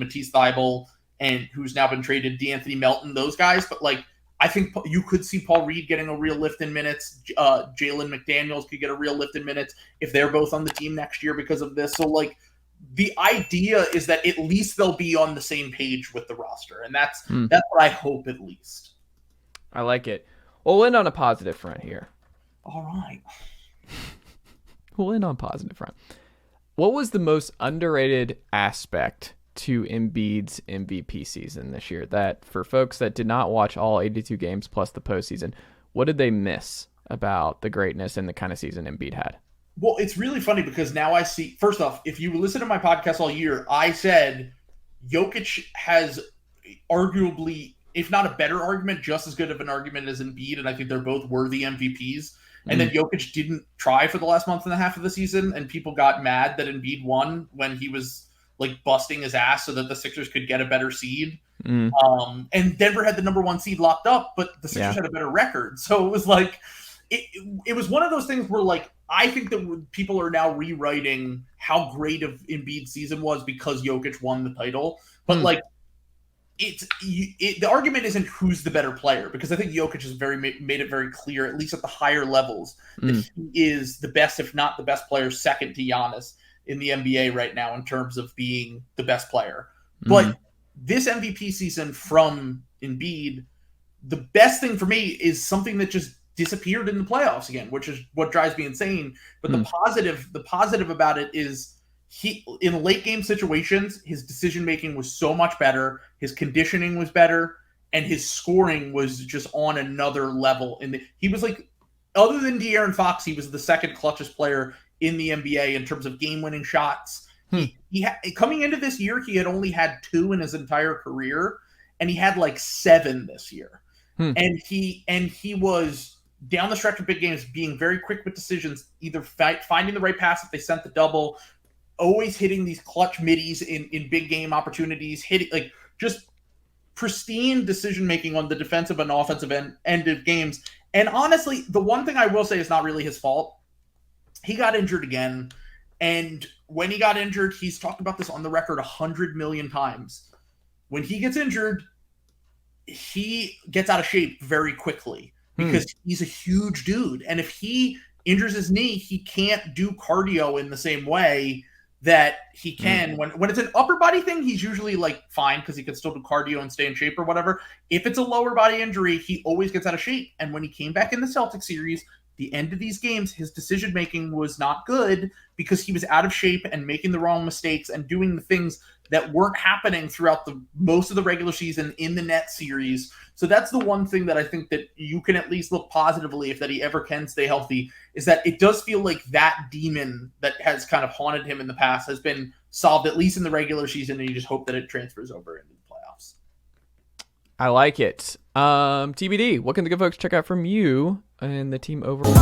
Matisse Thybulle and who's now been traded, DeAnthony Melton, those guys. But like, I think you could see Paul Reed getting a real lift in minutes. Jalen McDaniels could get a real lift in minutes if they're both on the team next year because of this. So like, the idea is that at least they'll be on the same page with the roster, and that's what I hope at least. I like it. We'll end on a positive front here. All right. We'll end on positive front. What was the most underrated aspect to Embiid's MVP season this year? That for folks that did not watch all 82 games plus the postseason, what did they miss about the greatness and the kind of season Embiid had? Well, it's really funny because now I see, first off, if you listen to my podcast all year, I said Jokic has arguably, if not a better argument, just as good of an argument as Embiid, and I think they're both worthy MVPs. And then Jokic didn't try for the last month and a half of the season, and people got mad that Embiid won when he was like busting his ass so that the Sixers could get a better seed. And Denver had the number 1 seed locked up, but the Sixers had a better record. So it was like, it was one of those things where like, I think that people are now rewriting how great of Embiid's season was because Jokic won the title. But like, the argument isn't who's the better player, because I think Jokic has made it very clear, at least at the higher levels, that he is the best, if not the best player, second to Giannis in the NBA right now in terms of being the best player. But this MVP season from Embiid, the best thing for me is something that just disappeared in the playoffs again, which is what drives me insane. But the positive about it is he, in late game situations, his decision making was so much better, his conditioning was better, and his scoring was just on another level. He was like, other than De'Aaron Fox, he was the second clutchest player in the NBA in terms of game-winning shots. Coming into this year, he had only had 2 in his entire career, and he had like 7 this year. And he was down the stretch of big games, being very quick with decisions, either finding the right pass if they sent the double, always hitting these clutch middies in big game opportunities, hitting like just pristine decision making on the defensive and offensive end of games. And honestly, the one thing I will say is not really his fault. He got injured again, and when he got injured, he's talked about this on the record 100 million times. When he gets injured, he gets out of shape very quickly because he's a huge dude, and if he injures his knee, he can't do cardio in the same way that he can. When it's an upper body thing, he's usually like fine because he can still do cardio and stay in shape or whatever. If it's a lower body injury, he always gets out of shape. And when he came back in the Celtics series, the end of these games, his decision making was not good because he was out of shape and making the wrong mistakes and doing the things that weren't happening throughout most of the regular season in the Nets series. So that's the one thing that I think that you can at least look positively, if that he ever can stay healthy, is that it does feel like that demon that has kind of haunted him in the past has been solved, at least in the regular season, and you just hope that it transfers over into the playoffs. I like it. TBD, what can the good folks check out from you and the team overall?